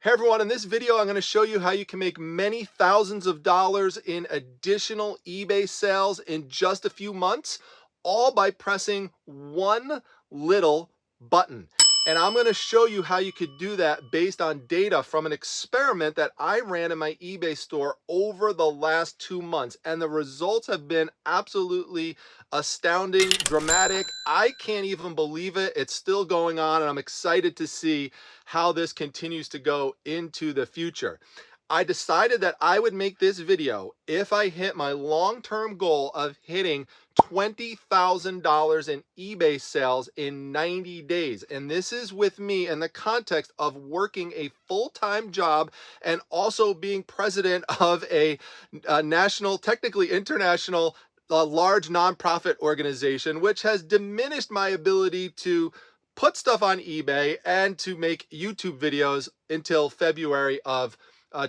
Hey everyone, in this video I'm going to show you how you can make many thousands of dollars in additional eBay sales in just a few months, all by pressing one little button. And I'm going to show you how you could do that based on data from an experiment that I ran in my eBay store over the last 2 months. And the results have been absolutely astounding, dramatic. I can't even believe it. It's still going on, and I'm excited to see how this continues to go into the future. I decided that I would make this video if I hit my long-term goal of hitting $20,000 in eBay sales in 90 days. And this is with me in the context of working a full-time job and also being president of a national, technically international, large nonprofit organization, which has diminished my ability to put stuff on eBay and to make YouTube videos until February of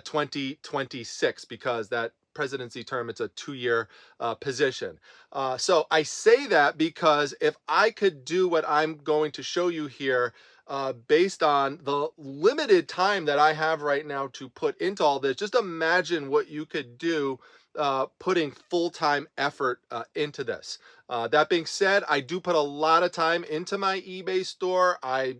2026, because that presidency term, it's a 2-year position. So I say that because if I could do what I'm going to show you here, based on the limited time that I have right now to put into all this, just imagine what you could do putting full-time effort into this. That being said, I do put a lot of time into my eBay store. I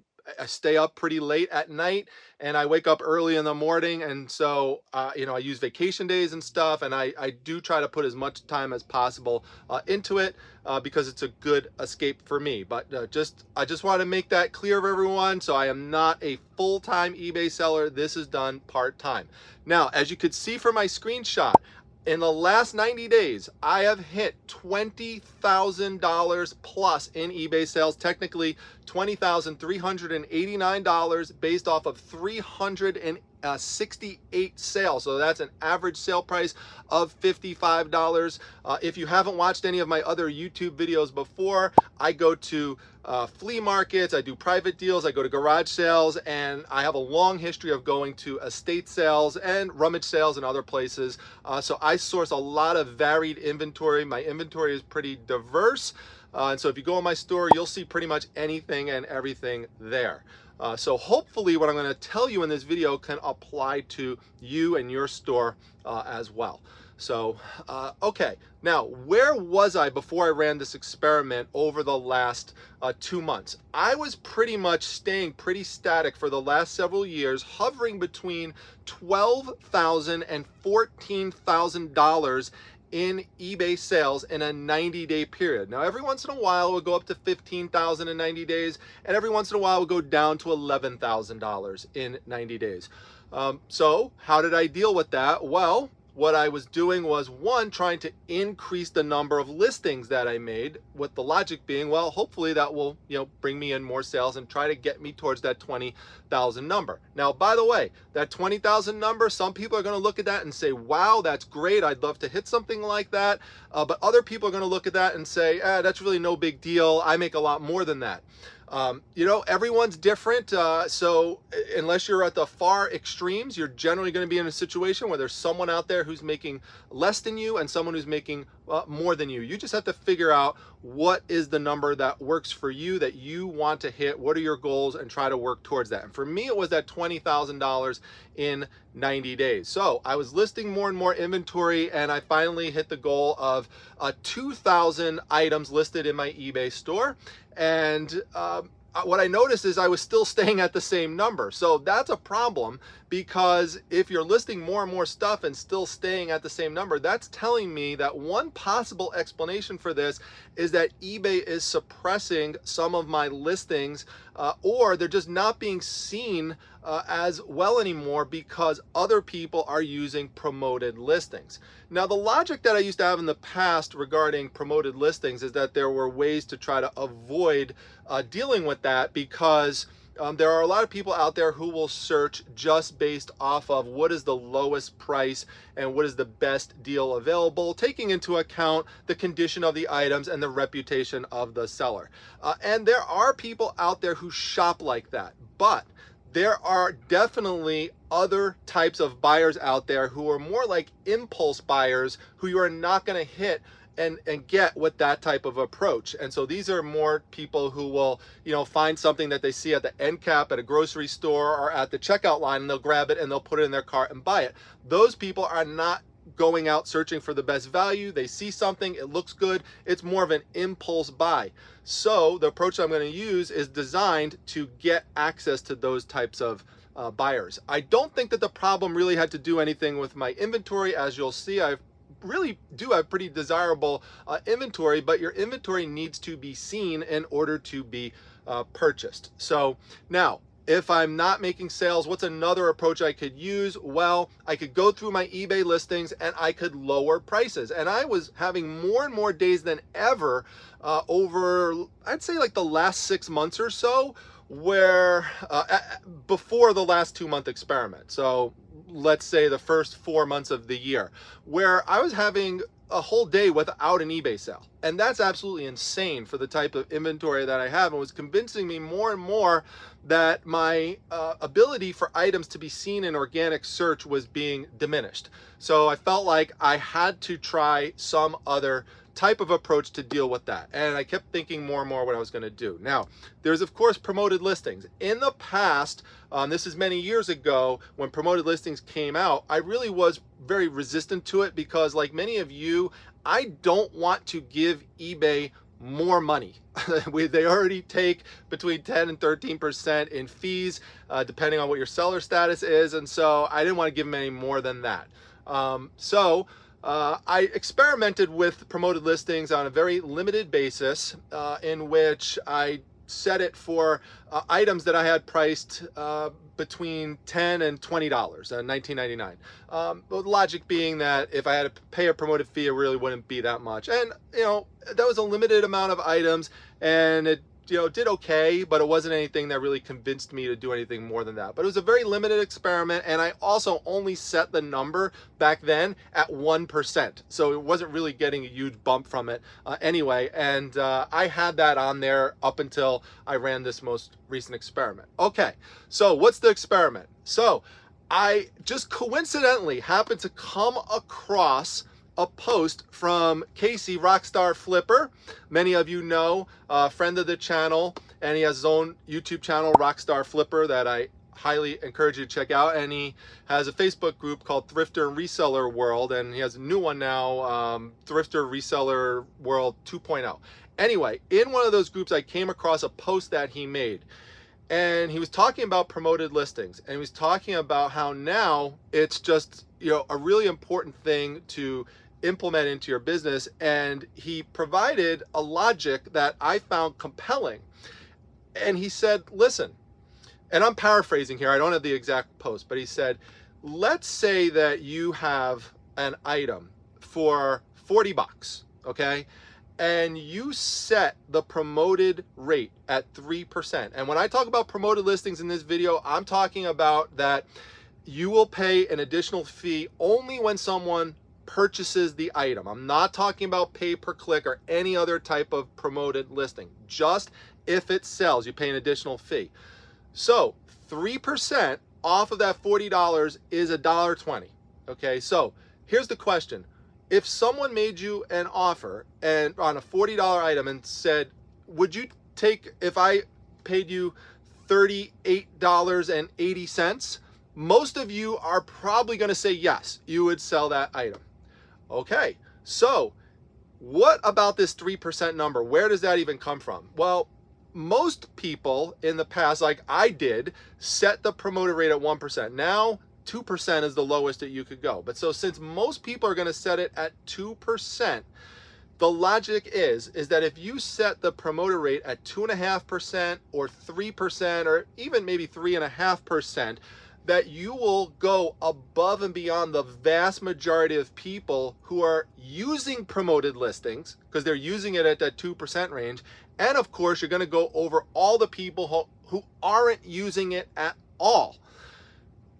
stay up pretty late at night and I wake up early in the morning. And so, I use vacation days and stuff. And I do try to put as much time as possible into it because it's a good escape for me. But I just want to make that clear for everyone. So I am not a full-time eBay seller. This is done part-time. Now, as you could see from my screenshot, in the last 90 days, I have hit $20,000 plus in eBay sales, technically $20,389 based off of 368 sales. So that's an average sale price of $55. If you haven't watched any of my other YouTube videos before, I go to flea markets, I do private deals, I go to garage sales, and I have a long history of going to estate sales and rummage sales and other places. So I source a lot of varied inventory. My inventory is pretty diverse. And so if you go in my store, you'll see pretty much anything and everything there. So hopefully what I'm going to tell you in this video can apply to you and your store as well. So, okay, now where was I before I ran this experiment over the last 2 months? I was pretty much staying pretty static for the last several years, hovering between $12,000 and $14,000 in eBay sales in a 90-day period. Now, every once in a while, it would go up to $15,000 in 90 days, and every once in a while, it would go down to $11,000 in 90 days. So how did I deal with that? Well, what I was doing was, one, trying to increase the number of listings that I made, with the logic being, well, hopefully that will, bring me in more sales and try to get me towards that 20,000 number. Now, by the way, that 20,000 number, some people are going to look at that and say, wow, that's great. I'd love to hit something like that. But other people are going to look at that and say, that's really no big deal. I make a lot more than that. Everyone's different. So unless you're at the far extremes, you're generally going to be in a situation where there's someone out there who's making less than you and someone who's making more than you. You just have to figure out what is the number that works for you, that you want to hit. What are your goals, and try to work towards that. And for me, it was that $20,000 in 90 days. So I was listing more and more inventory, and I finally hit the goal of 2,000 items listed in my eBay store. And what I noticed is I was still staying at the same number. So that's a problem, because if you're listing more and more stuff and still staying at the same number, that's telling me that one possible explanation for this is that eBay is suppressing some of my listings, or they're just not being seen as well anymore because other people are using promoted listings. Now, the logic that I used to have in the past regarding promoted listings is that there were ways to try to avoid dealing with that, because there are a lot of people out there who will search just based off of what is the lowest price and what is the best deal available, taking into account the condition of the items and the reputation of the seller. And there are people out there who shop like that, but there are definitely other types of buyers out there who are more like impulse buyers, who you are not going to hit and get with that type of approach. And so these are more people who will, you know, find something that they see at the end cap at a grocery store or at the checkout line, and they'll grab it and they'll put it in their cart and buy it. Those people are not going out searching for the best value. They see something, it looks good, it's more of an impulse buy. So the approach I'm going to use is designed to get access to those types of buyers. I don't think that the problem really had to do anything with my inventory. As you'll see, I really do have pretty desirable inventory, but your inventory needs to be seen in order to be purchased. So now, if I'm not making sales, what's another approach I could use? Well, I could go through my eBay listings and I could lower prices. And I was having more and more days than ever over, I'd say like the last 6 months or so, where before the last 2-month experiment. So let's say the first 4 months of the year, where I was having a whole day without an eBay sale. And that's absolutely insane for the type of inventory that I have, and was convincing me more and more that my ability for items to be seen in organic search was being diminished. So I felt like I had to try some other type of approach to deal with that. And I kept thinking more and more what I was going to do. Now, there's of course promoted listings. In the past, this is many years ago, when promoted listings came out, I really was very resistant to it because, like many of you, I don't want to give eBay more money. They already take between 10 and 13% in fees, depending on what your seller status is. And so I didn't want to give them any more than that. I experimented with promoted listings on a very limited basis, in which I set it for items that I had priced between $10 and $20, $19.99. The logic being that if I had to pay a promoted fee, it really wouldn't be that much. And, you know, that was a limited amount of items, and it, you know, did okay, but it wasn't anything that really convinced me to do anything more than that. But it was a very limited experiment, and I also only set the number back then at 1%. So it wasn't really getting a huge bump from it anyway. And I had that on there up until I ran this most recent experiment. Okay, so what's the experiment? So I just coincidentally happened to come across a post from Casey, Rockstar Flipper. Many of you know, a friend of the channel, and he has his own YouTube channel, Rockstar Flipper, that I highly encourage you to check out. And he has a Facebook group called Thrifter and Reseller World, and he has a new one now, Thrifter Reseller World 2.0. Anyway, in one of those groups, I came across a post that he made, and he was talking about promoted listings, and he was talking about how now it's just, you know, a really important thing to implement into your business. And he provided a logic that I found compelling. And he said, listen, and I'm paraphrasing here, I don't have the exact post, but he said, let's say that you have an item for 40 bucks, okay? And you set the promoted rate at 3%. And when I talk about promoted listings in this video, I'm talking about that you will pay an additional fee only when someone purchases the item. I'm not talking about pay per click or any other type of promoted listing. Just if it sells, you pay an additional fee. So 3% off of that $40 is $1.20. Okay, so here's the question. If someone made you an offer and on a $40 item and said, would you take, if I paid you $38.80, most of you are probably going to say yes, you would sell that item. Okay, so what about this 3% number? Where does that even come from? Well, most people in the past, like I did, set the promoted rate at 1%. Now 2% is the lowest that you could go. But so since most people are going to set it at 2%, the logic is that if you set the promoted rate at 2.5% or 3% or even maybe 3.5%, that you will go above and beyond the vast majority of people who are using promoted listings, because they're using it at that 2% range. And of course, you're going to go over all the people who aren't using it at all.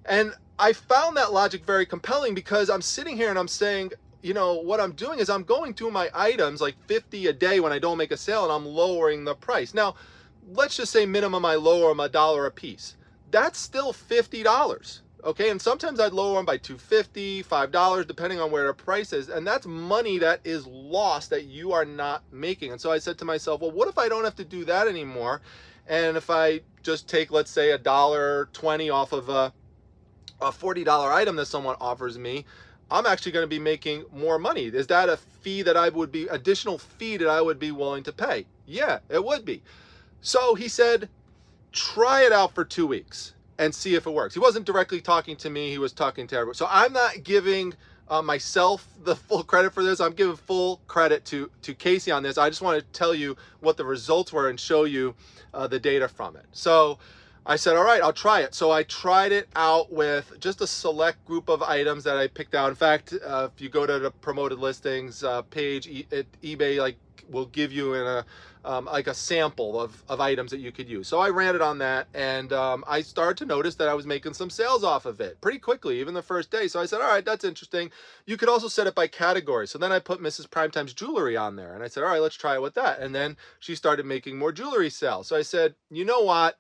And I found that logic very compelling, because I'm sitting here and I'm saying, you know, what I'm doing is I'm going through my items, like 50 a day when I don't make a sale, and I'm lowering the price. Now, let's just say minimum I lower them $1 a piece. That's still $50, Okay, and sometimes I'd lower them by $2.50, $5, depending on where the price is, and that's money that is lost that you are not making. And so I said to myself, well, what if I don't have to do that anymore, and if I just take, let's say, $1.20 off of a $40 item that someone offers me, I'm actually going to be making more money. Is that a fee that additional fee that I would be willing to pay? Yeah, it would be. So he said, try it out for 2 weeks and see if it works. He wasn't directly talking to me, he was talking to everyone. So I'm not giving myself the full credit for this. I'm giving full credit to Casey on this. I just want to tell you what the results were and show you the data from it. So I said, all right, I'll try it. So I tried it out with just a select group of items that I picked out. In fact, if you go to the promoted listings page at eBay, like, will give you in a like a sample of items that you could use. So I ran it on that, and I started to notice that I was making some sales off of it pretty quickly, even the first day. So I said, all right, that's interesting. You could also set it by category. So then I put Mrs. Primetime's jewelry on there, and I said, all right, let's try it with that. And then she started making more jewelry sales. So I said, you know what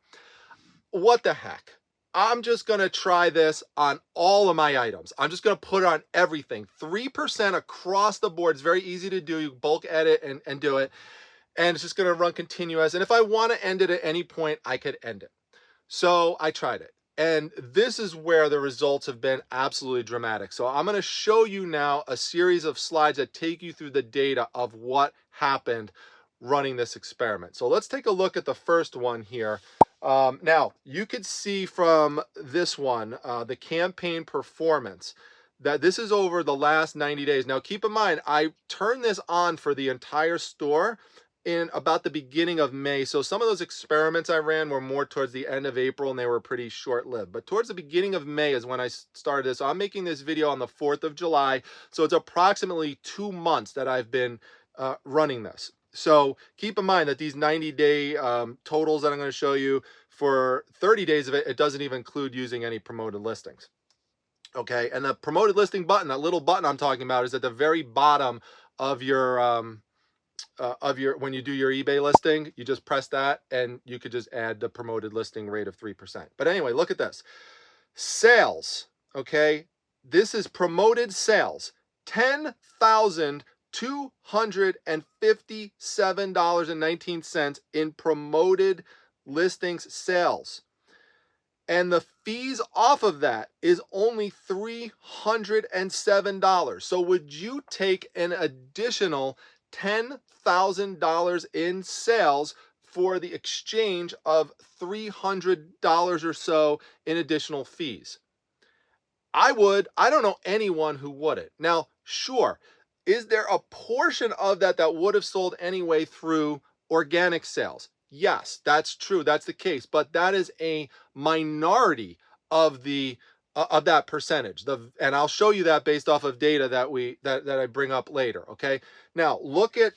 the heck? I'm just going to try this on all of my items. I'm just going to put it on everything. 3% across the board. It's very easy to do. You bulk edit and do it. And it's just going to run continuous. And if I want to end it at any point, I could end it. So I tried it. And this is where the results have been absolutely dramatic. So I'm going to show you now a series of slides that take you through the data of what happened running this experiment. So let's take a look at the first one here. Now, you could see from this one, the campaign performance, that this is over the last 90 days. Now, keep in mind, I turned this on for the entire store in about the beginning of May. So some of those experiments I ran were more towards the end of April, and they were pretty short-lived. But towards the beginning of May is when I started this. So I'm making this video on the 4th of July. So it's approximately 2 months that I've been running this. So keep in mind that these 90-day totals that I'm going to show you, for 30 days of it, it doesn't even include using any promoted listings. Okay, and the promoted listing button, that little button I'm talking about, is at the very bottom of your when you do your eBay listing. You just press that, and you could just add the promoted listing rate of 3%. But anyway, look at this. Sales, okay? This is promoted sales. $10,257.19 in promoted listings sales. And the fees off of that is only $307. So would you take an additional $10,000 in sales for the exchange of $300 or so in additional fees? I would. I don't know anyone who wouldn't. Now, sure, is there a portion of that that would have sold anyway through organic sales? Yes, that's true. That's the case. But that is a minority of the of that percentage. And I'll show you that based off of data that I bring up later. Okay. Now look at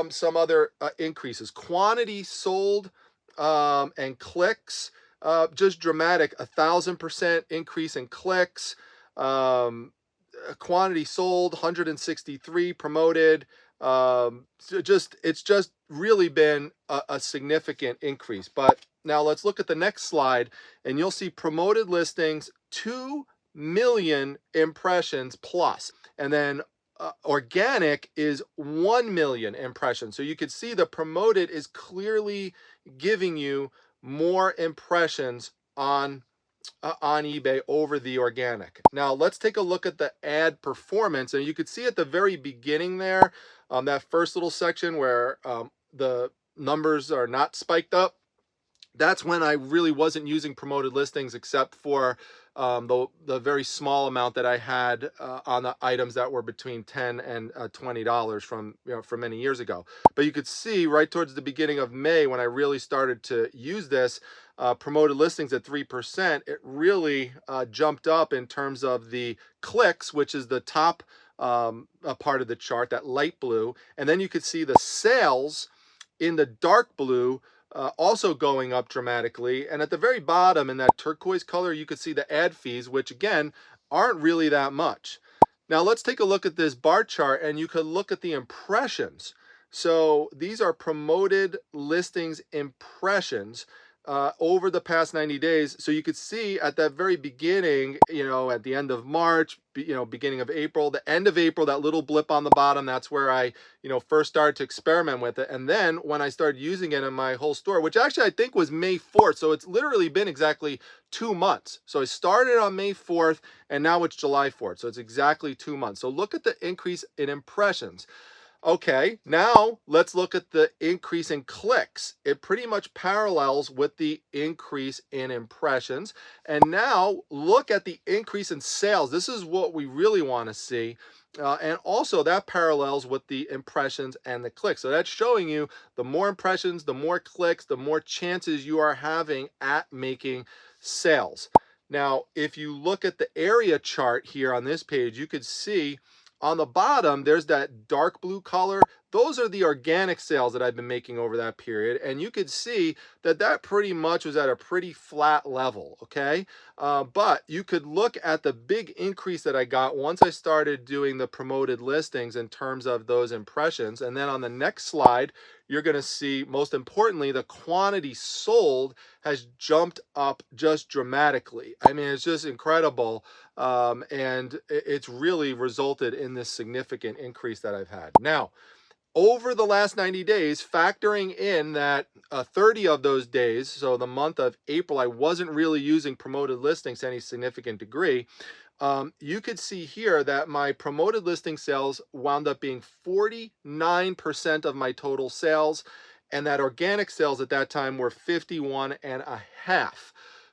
some other increases. Quantity sold and clicks, just dramatic. 1,000% increase in clicks. Quantity sold 163, promoted. It's just really been a significant increase. But now let's look at the next slide, and you'll see promoted listings 2 million impressions plus, and then organic is 1 million impressions. So you could see the promoted is clearly giving you more impressions on eBay over the organic. Now let's take a look at the ad performance, and you could see at the very beginning there, that first little section where the numbers are not spiked up. That's when I really wasn't using promoted listings, except for the very small amount that I had on the items that were between $10 and $20 from many years ago. But you could see right towards the beginning of May, when I really started to use this, promoted listings at 3%, it really jumped up in terms of the clicks, which is the top part of the chart, that light blue. And then you could see the sales in the dark blue also going up dramatically. And at the very bottom in that turquoise color, you could see the ad fees, which again aren't really that much. Now let's take a look at this bar chart, and you could look at the impressions. So these are promoted listings impressions. over the past 90 days. So you could see at that very beginning, at the end of March, beginning of April, the end of April, that little blip on the bottom, that's where I, first started to experiment with it. And then when I started using it in my whole store, which actually I think was May 4th. So it's literally been exactly 2 months. So I started on May 4th and now it's July 4th. So it's exactly 2 months. So look at the increase in impressions. Okay, now let's look at the increase in clicks. It pretty much parallels with the increase in impressions. And now look at the increase in sales. This is what we really want to see. And also that parallels with the impressions and the clicks. So that's showing you the more impressions, the more clicks, the more chances you are having at making sales. Now, if you look at the area chart here on this page, you could see on the bottom, there's that dark blue color. Those are the organic sales that I've been making over that period. And you could see that that pretty much was at a pretty flat level, okay? But you could look at the big increase that I got once I started doing the promoted listings in terms of those impressions. And then on the next slide, you're going to see, most importantly, the quantity sold has jumped up just dramatically. I mean, it's just incredible. And it's really resulted in this significant increase that I've had. Now, over the last 90 days, factoring in that 30 of those days, so the month of April, I wasn't really using promoted listings to any significant degree. You could see here that my promoted listing sales wound up being 49% of my total sales, and that organic sales at that time were 51.5%.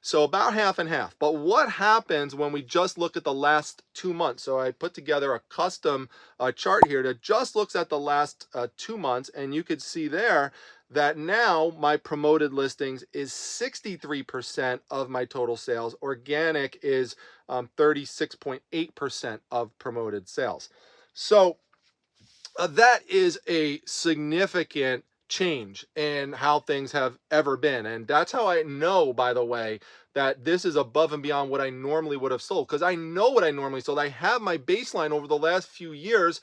So about half and half. But what happens when we just look at the last 2 months? So I put together a custom chart here that just looks at the last 2 months, and you could see there that now my promoted listings is 63% of my total sales. Organic is 36.8% of promoted sales. So that is a significant change in how things have ever been. And that's how I know, by the way, that this is above and beyond what I normally would have sold, because I know what I normally sold. I have my baseline over the last few years,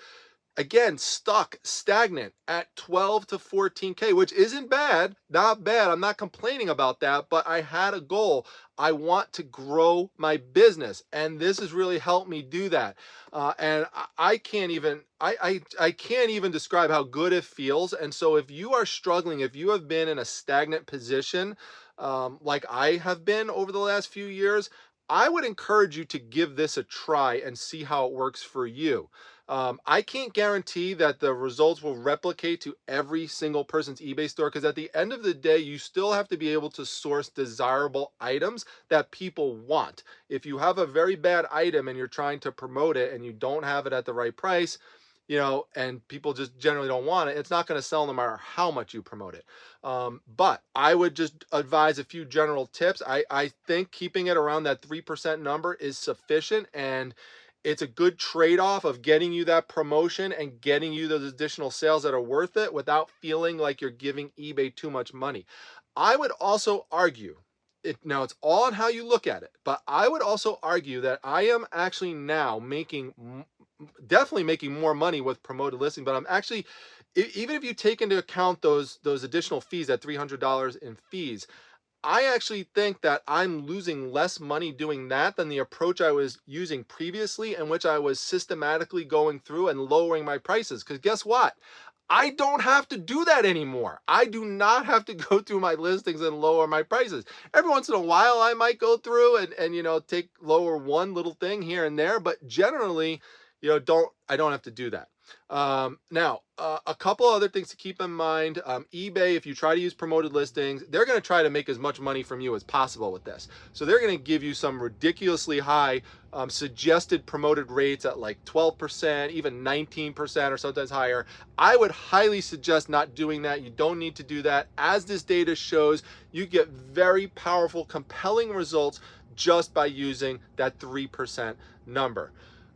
again, stuck stagnant at 12 to 14K, which isn't bad, not bad. I'm not complaining about that, but I had a goal. I want to grow my business, and this has really helped me do that. And I can't even, I can't even describe how good it feels. And so if you are struggling, if you have been in a stagnant position, like I have been over the last few years, I would encourage you to give this a try and see how it works for you. I can't guarantee that the results will replicate to every single person's eBay store, because at the end of the day, you still have to be able to source desirable items that people want. If you have a very bad item and you're trying to promote it and you don't have it at the right price, and people just generally don't want it, it's not going to sell no matter how much you promote it. But I would just advise a few general tips. I think keeping it around that 3% number is sufficient, and it's a good trade-off of getting you that promotion and getting you those additional sales that are worth it without feeling like you're giving eBay too much money. I would also argue, now it's all on how you look at it, but I would also argue that I am actually now definitely making more money with promoted listing, but I'm actually, even if you take into account those additional fees, that $300 in fees, I actually think that I'm losing less money doing that than the approach I was using previously, in which I was systematically going through and lowering my prices. Because guess what? I don't have to do that anymore. I do not have to go through my listings and lower my prices. Every once in a while, I might go through and take lower one little thing here and there, but generally, I don't have to do that. Now, a couple other things to keep in mind. eBay, if you try to use promoted listings, they're going to try to make as much money from you as possible with this. So they're going to give you some ridiculously high suggested promoted rates at like 12%, even 19% or sometimes higher. I would highly suggest not doing that. You don't need to do that. As this data shows, you get very powerful, compelling results just by using that 3% number.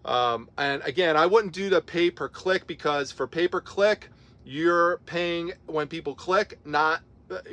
And again, I wouldn't do the pay per click, because for pay per click, you're paying when people click, not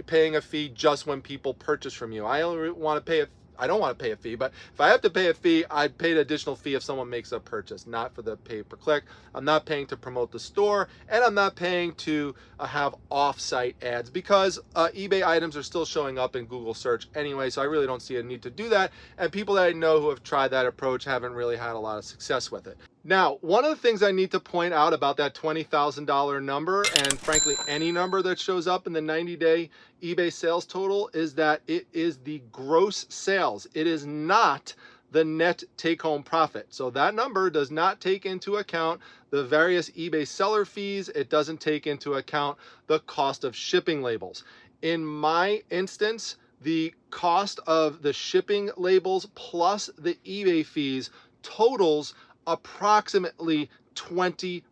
paying a fee just when people purchase from you. I only want to pay I don't want to pay a fee, but if I have to pay a fee, I'd pay an additional fee if someone makes a purchase, not for the pay-per-click. I'm not paying to promote the store, and I'm not paying to have off-site ads, because eBay items are still showing up in Google search anyway, so I really don't see a need to do that. And people that I know who have tried that approach haven't really had a lot of success with it. Now, one of the things I need to point out about that $20,000 number, and frankly any number that shows up in the 90-day eBay sales total, is that it is the gross sales. It is not the net take-home profit. So that number does not take into account the various eBay seller fees. It doesn't take into account the cost of shipping labels. In my instance, the cost of the shipping labels plus the eBay fees totals approximately 25%.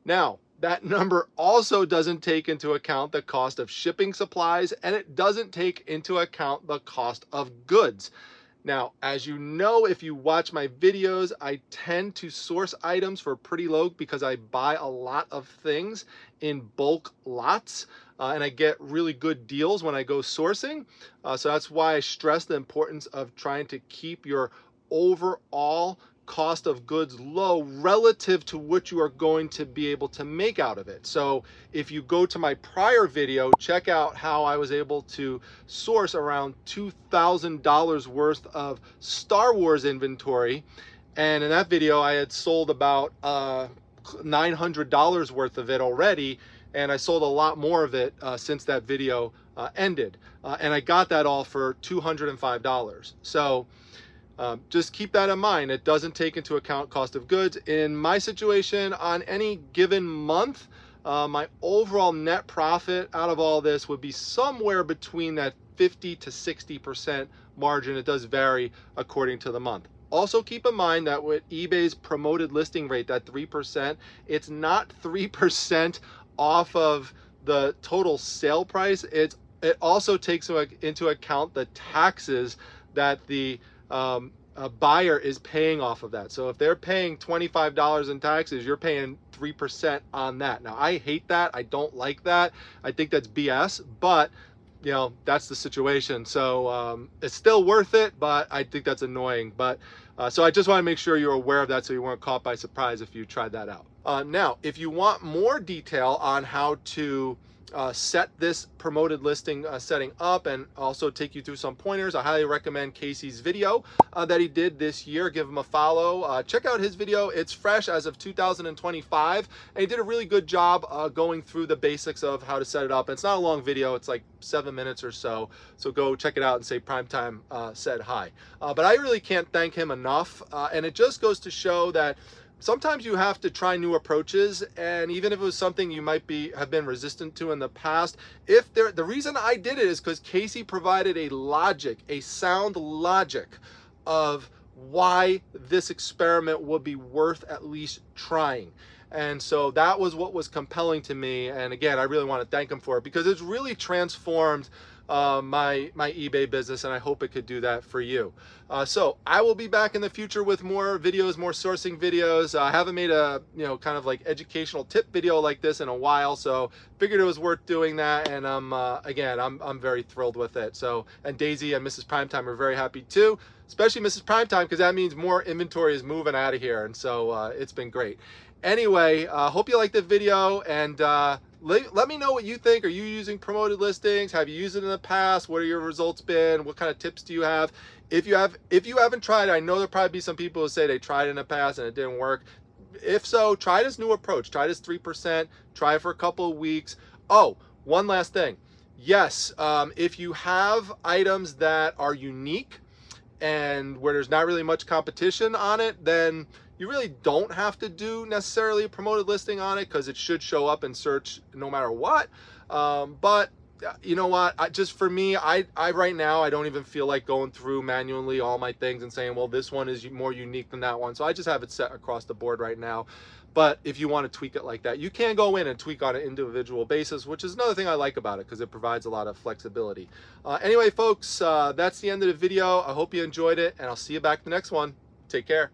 Now, that number also doesn't take into account the cost of shipping supplies, and it doesn't take into account the cost of goods. Now, as you know, if you watch my videos, I tend to source items for pretty low because I buy a lot of things in bulk lots, and I get really good deals when I go sourcing. So that's why I stress the importance of trying to keep your overall cost of goods low relative to what you are going to be able to make out of it. So if you go to my prior video, check out how I was able to source around $2,000 worth of Star Wars inventory. And in that video, I had sold about $900 worth of it already. And I sold a lot more of it since that video ended. And I got that all for $205. So just keep that in mind. It doesn't take into account cost of goods. In my situation, on any given month, my overall net profit out of all this would be somewhere between that 50 to 60% margin. It does vary according to the month. Also keep in mind that with eBay's promoted listing rate, that 3%, it's not 3% off of the total sale price. It also takes into account the taxes that the a buyer is paying off of that. So if they're paying $25 in taxes, you're paying 3% on that. Now, I hate that. I don't like that. I think that's BS, but you know, that's the situation. So it's still worth it, but I think that's annoying. But so I just want to make sure you're aware of that so you weren't caught by surprise if you tried that out. Now, if you want more detail on how to set this promoted listing setting up and also take you through some pointers, I highly recommend Casey's video that he did this year. Give him a follow. Check out his video. It's fresh as of 2025, and he did a really good job going through the basics of how to set it up. And it's not a long video. It's like 7 minutes or so. So go check it out and say Primetime said hi. But I really can't thank him enough. And it just goes to show that sometimes you have to try new approaches, and even if it was something you might have been resistant to in the past, the reason I did it is because Casey provided a logic, a sound logic of why this experiment would be worth at least trying. And so that was what was compelling to me. And again, I really want to thank him for it because it's really transformed my eBay business, and I hope it could do that for you. So I will be back in the future with more videos, more sourcing videos. I haven't made a kind of like educational tip video like this in a while, so figured it was worth doing that. And again, I'm very thrilled with it. So, and Daisy and Mrs. Primetime are very happy too, especially Mrs. Primetime, because that means more inventory is moving out of here, and so it's been great. Anyway, hope you liked the video, and let me know what you think. Are you using promoted listings? Have you used it in the past? What are your results been? What kind of tips do you have? If you haven't tried, I know there'll probably be some people who say they tried it in the past and it didn't work. If so, try this new approach. Try this 3%. Try it for a couple of weeks. Oh, one last thing. Yes, if you have items that are unique and where there's not really much competition on it, then you really don't have to do necessarily a promoted listing on it because it should show up in search no matter what. But you know what? Just for me, I right now, I don't even feel like going through manually all my things and saying, well, this one is more unique than that one. So I just have it set across the board right now. But if you want to tweak it like that, you can go in and tweak on an individual basis, which is another thing I like about it because it provides a lot of flexibility. Anyway, folks, that's the end of the video. I hope you enjoyed it, and I'll see you back in the next one. Take care.